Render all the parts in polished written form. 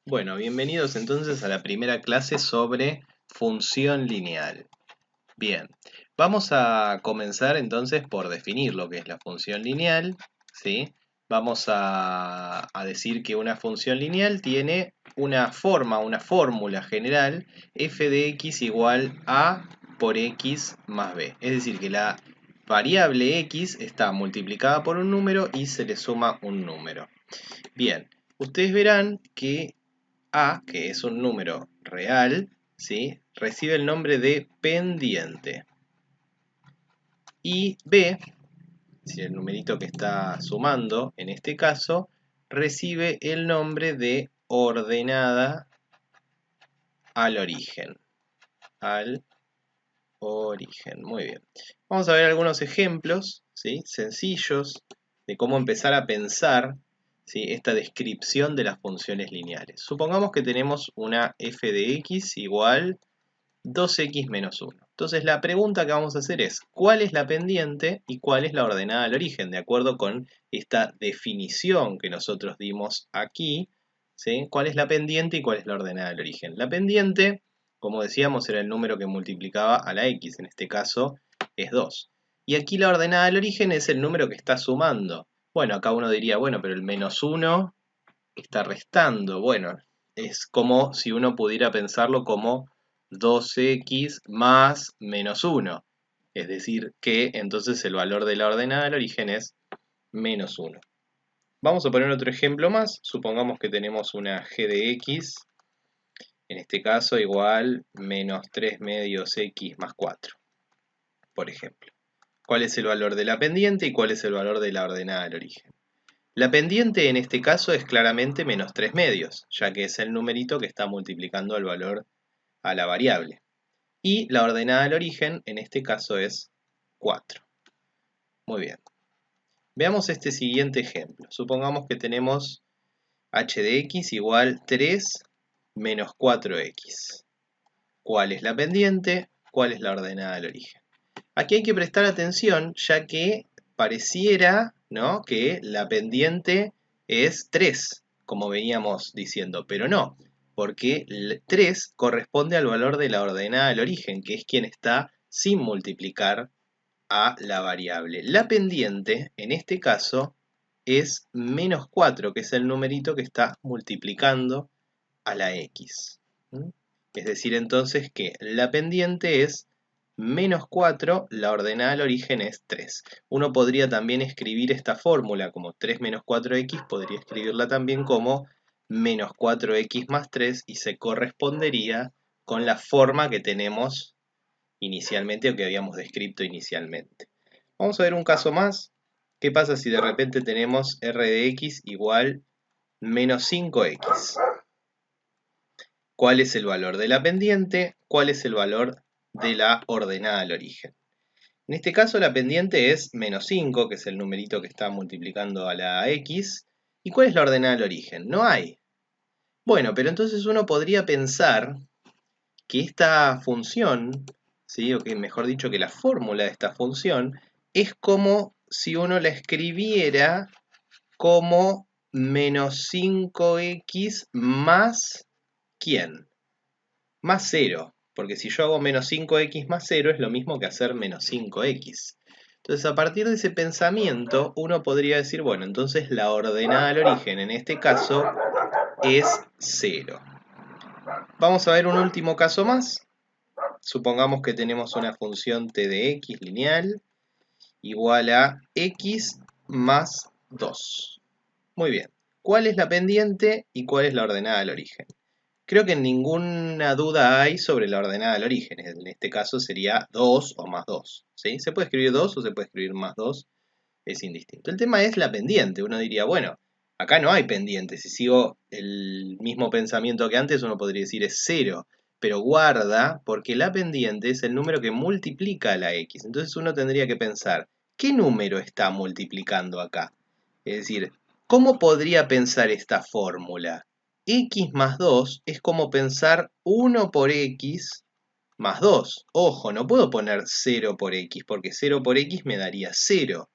Bueno, bienvenidos entonces a la primera clase sobre función lineal. Bien, vamos a comenzar entonces por definir lo que es la función lineal, ¿sí? Vamos a decir que una función lineal tiene una forma, una fórmula general, f de x igual a por x más b. Es decir, que la variable x está multiplicada por un número y se le suma un número. Bien, ustedes verán que a, que es un número real, ¿sí?, recibe el nombre de pendiente. Y b, si el numerito que está sumando, en este caso, recibe el nombre de ordenada al origen. Al origen, muy bien. Vamos a ver algunos ejemplos, ¿sí?, sencillos de cómo empezar a pensar, ¿sí?, esta descripción de las funciones lineales. Supongamos que tenemos una f de x igual 2x menos 1. Entonces la pregunta que vamos a hacer es, ¿cuál es la pendiente y cuál es la ordenada al origen? De acuerdo con esta definición que nosotros dimos aquí, ¿sí?, ¿cuál es la pendiente y cuál es la ordenada al origen? La pendiente, como decíamos, era el número que multiplicaba a la x, en este caso es 2. Y aquí la ordenada al origen es el número que está sumando. Bueno, acá uno diría, bueno, pero el menos 1 está restando. Bueno, es como si uno pudiera pensarlo como 2x más menos 1. Es decir, que entonces el valor de la ordenada al origen es menos 1. Vamos a poner otro ejemplo más. Supongamos que tenemos una g de x, en este caso igual menos 3 medios x más 4, por ejemplo. ¿Cuál es el valor de la pendiente y cuál es el valor de la ordenada al origen? La pendiente en este caso es claramente menos 3 medios, ya que es el numerito que está multiplicando el valor a la variable. Y la ordenada al origen en este caso es 4. Muy bien. Veamos este siguiente ejemplo. Supongamos que tenemos h de x igual 3 menos 4x. ¿Cuál es la pendiente? ¿Cuál es la ordenada al origen? Aquí hay que prestar atención, ya que pareciera, ¿no?, que la pendiente es 3, como veníamos diciendo, pero no, porque 3 corresponde al valor de la ordenada al origen, que es quien está sin multiplicar a la variable. La pendiente, en este caso, es menos 4, que es el numerito que está multiplicando a la x. Es decir, entonces que la pendiente es menos 4, la ordenada al origen es 3. Uno podría también escribir esta fórmula como 3 menos 4x, podría escribirla también como menos 4x más 3 y se correspondería con la forma que tenemos inicialmente o que habíamos descrito inicialmente. Vamos a ver un caso más. ¿Qué pasa si de repente tenemos r de x igual menos 5x? ¿Cuál es el valor de la pendiente? ¿Cuál es el valor de la ordenada al origen? En este caso la pendiente es menos 5, que es el numerito que está multiplicando a la x. ¿Y cuál es la ordenada al origen? No hay. Bueno, pero entonces uno podría pensar que esta función, ¿sí?, o que mejor dicho que la fórmula de esta función, es como si uno la escribiera como menos 5x más ¿quién? Más 0, porque si yo hago menos 5x más 0 es lo mismo que hacer menos 5x. Entonces, a partir de ese pensamiento, uno podría decir, bueno, entonces la ordenada al origen en este caso es 0. Vamos a ver un último caso más. Supongamos que tenemos una función t de x lineal igual a x más 2. Muy bien. ¿Cuál es la pendiente y cuál es la ordenada al origen? Creo que ninguna duda hay sobre la ordenada al origen. En este caso sería 2 o más 2. ¿Sí? Se puede escribir 2 o se puede escribir más 2. Es indistinto. El tema es la pendiente. Uno diría, bueno, acá no hay pendiente. Si sigo el mismo pensamiento que antes, uno podría decir es 0. Pero guarda, porque la pendiente es el número que multiplica a la x. Entonces uno tendría que pensar, ¿qué número está multiplicando acá? Es decir, ¿cómo podría pensar esta fórmula? X más 2 es como pensar 1 por x más 2. Ojo, no puedo poner 0 por x, porque 0 por x me daría 0.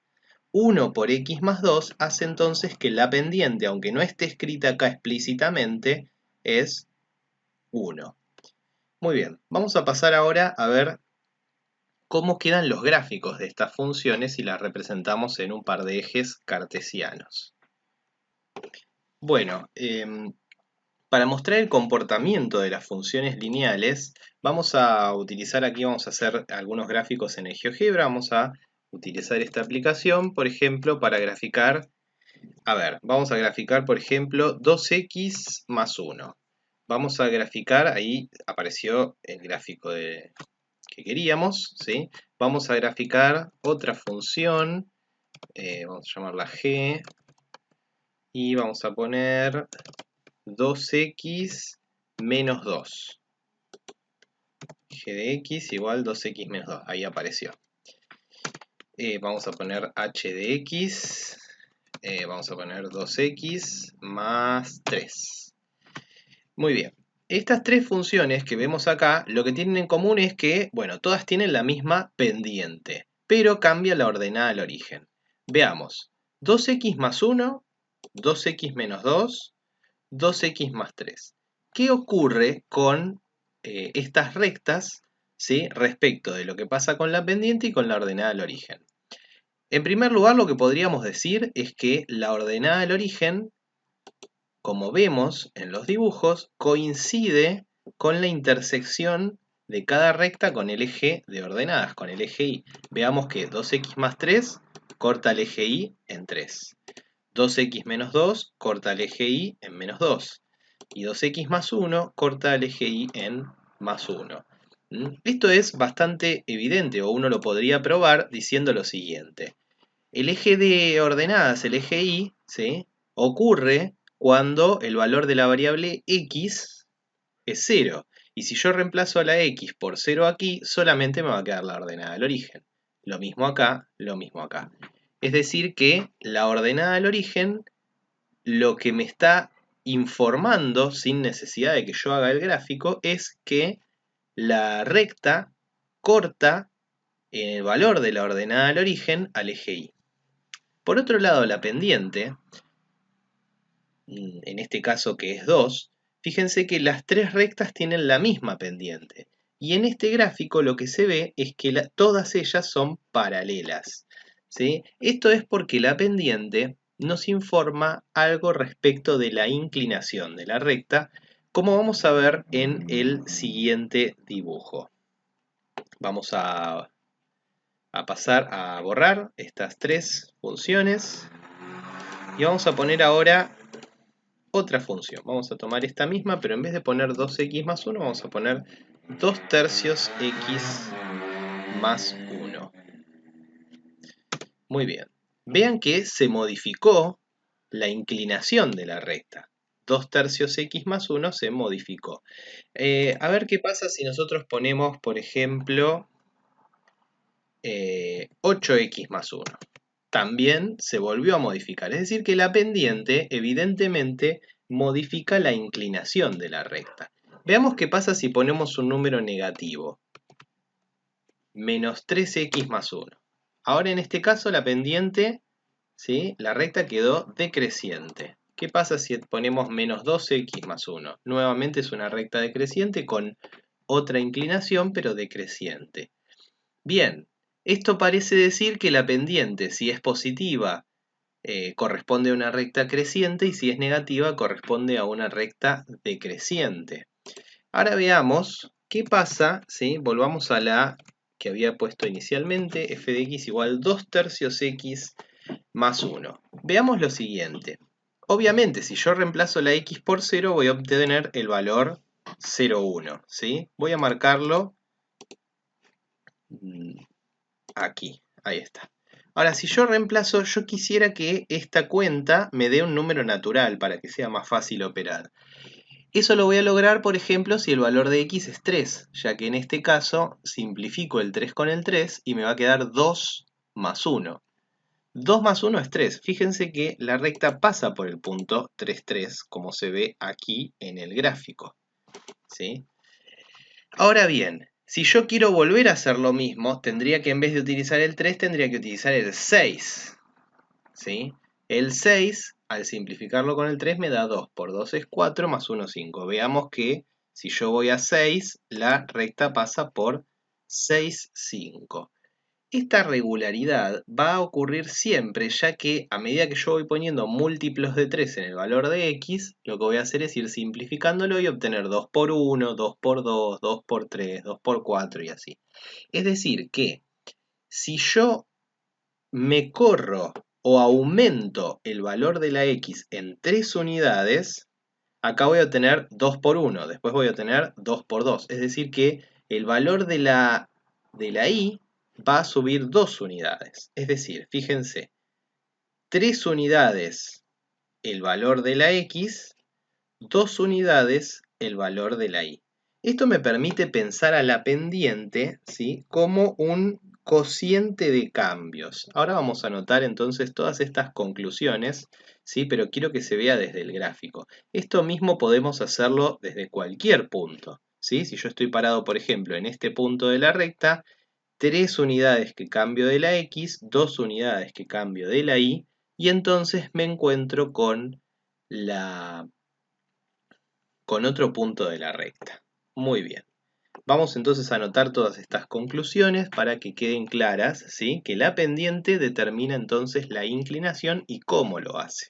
1 por x más 2 hace entonces que la pendiente, aunque no esté escrita acá explícitamente, es 1. Muy bien, vamos a pasar ahora a ver cómo quedan los gráficos de estas funciones si las representamos en un par de ejes cartesianos. Bueno, para mostrar el comportamiento de las funciones lineales, vamos a utilizar aquí, vamos a hacer algunos gráficos en el GeoGebra, vamos a utilizar esta aplicación, por ejemplo, para graficar, vamos a graficar, por ejemplo, 2x más 1. Vamos a graficar, ahí apareció el gráfico que queríamos, ¿sí? Vamos a graficar otra función, vamos a llamarla g, y vamos a poner 2x menos 2. G de x igual 2x menos 2. Ahí apareció. Vamos a poner h de x. Vamos a poner 2x más 3. Muy bien. Estas tres funciones que vemos acá, lo que tienen en común es que, bueno, todas tienen la misma pendiente, pero cambia la ordenada al origen. Veamos. 2x más 1, 2x menos 2, 2x más 3. ¿Qué ocurre con estas rectas, ¿sí?, respecto de lo que pasa con la pendiente y con la ordenada al origen? En primer lugar, lo que podríamos decir es que la ordenada al origen, como vemos en los dibujos, coincide con la intersección de cada recta con el eje de ordenadas, con el eje Y. Veamos que 2x más 3 corta el eje Y en 3. 2x menos 2 corta el eje Y en menos 2. Y 2x más 1 corta el eje Y en más 1. Esto es bastante evidente, o uno lo podría probar diciendo lo siguiente. El eje de ordenadas, el eje Y, ¿sí?, ocurre cuando el valor de la variable x es 0. Y si yo reemplazo a la x por 0 aquí, solamente me va a quedar la ordenada del origen. Lo mismo acá, lo mismo acá. Es decir que la ordenada del origen lo que me está informando, sin necesidad de que yo haga el gráfico, es que la recta corta el valor de la ordenada al origen al eje Y. Por otro lado, la pendiente, en este caso que es 2, fíjense que las tres rectas tienen la misma pendiente. Y en este gráfico lo que se ve es que todas ellas son paralelas, ¿sí? Esto es porque la pendiente nos informa algo respecto de la inclinación de la recta, como vamos a ver en el siguiente dibujo. Vamos a pasar a borrar estas tres funciones y vamos a poner ahora otra función. Vamos a tomar esta misma, pero en vez de poner 2x más 1, vamos a poner 2 tercios x más 1. Muy bien. Vean que se modificó la inclinación de la recta. 2 tercios x más 1 se modificó. A ver qué pasa si nosotros ponemos, por ejemplo, 8x más 1. También se volvió a modificar. Es decir que la pendiente, evidentemente, modifica la inclinación de la recta. Veamos qué pasa si ponemos un número negativo. Menos 3x más 1. Ahora en este caso la pendiente, ¿sí?, la recta quedó decreciente. ¿Qué pasa si ponemos menos 2x más 1? Nuevamente es una recta decreciente con otra inclinación, pero decreciente. Bien, esto parece decir que la pendiente, si es positiva, corresponde a una recta creciente, y si es negativa, corresponde a una recta decreciente. Ahora veamos qué pasa, ¿sí? Volvamos a la que había puesto inicialmente, f de x igual 2 tercios x más 1. Veamos lo siguiente. Obviamente, si yo reemplazo la x por 0, voy a obtener el valor 0,1, ¿sí? Voy a marcarlo aquí, ahí está. Ahora, si yo reemplazo, yo quisiera que esta cuenta me dé un número natural para que sea más fácil operar. Eso lo voy a lograr, por ejemplo, si el valor de x es 3, ya que en este caso simplifico el 3 con el 3 y me va a quedar 2 más 1. 2 más 1 es 3. Fíjense que la recta pasa por el punto 3, 3, como se ve aquí en el gráfico, ¿sí? Ahora bien, si yo quiero volver a hacer lo mismo, tendría que, en vez de utilizar el 3, tendría que utilizar el 6, ¿sí? El 6 Al simplificarlo con el 3 me da 2. Por 2 es 4, más 1, 5. Veamos que si yo voy a 6, la recta pasa por 6, 5. Esta regularidad va a ocurrir siempre, ya que a medida que yo voy poniendo múltiplos de 3 en el valor de x, lo que voy a hacer es ir simplificándolo y obtener 2 por 1, 2 por 2, 2 por 3, 2 por 4 y así. Es decir que si yo me corro o aumento el valor de la x en 3 unidades, acá voy a obtener 2 por 1, después voy a obtener 2 por 2. Es decir que el valor de la y va a subir 2 unidades. Es decir, fíjense, 3 unidades el valor de la x, 2 unidades el valor de la y. Esto me permite pensar a la pendiente, ¿sí?, como un cociente de cambios. Ahora vamos a anotar entonces todas estas conclusiones, ¿sí?, pero quiero que se vea desde el gráfico. Esto mismo podemos hacerlo desde cualquier punto, ¿sí? Si yo estoy parado, por ejemplo, en este punto de la recta, 3 unidades que cambio de la x, 2 unidades que cambio de la y entonces me encuentro con otro punto de la recta. Muy bien. Vamos entonces a anotar todas estas conclusiones para que queden claras, ¿sí?, que la pendiente determina entonces la inclinación y cómo lo hace.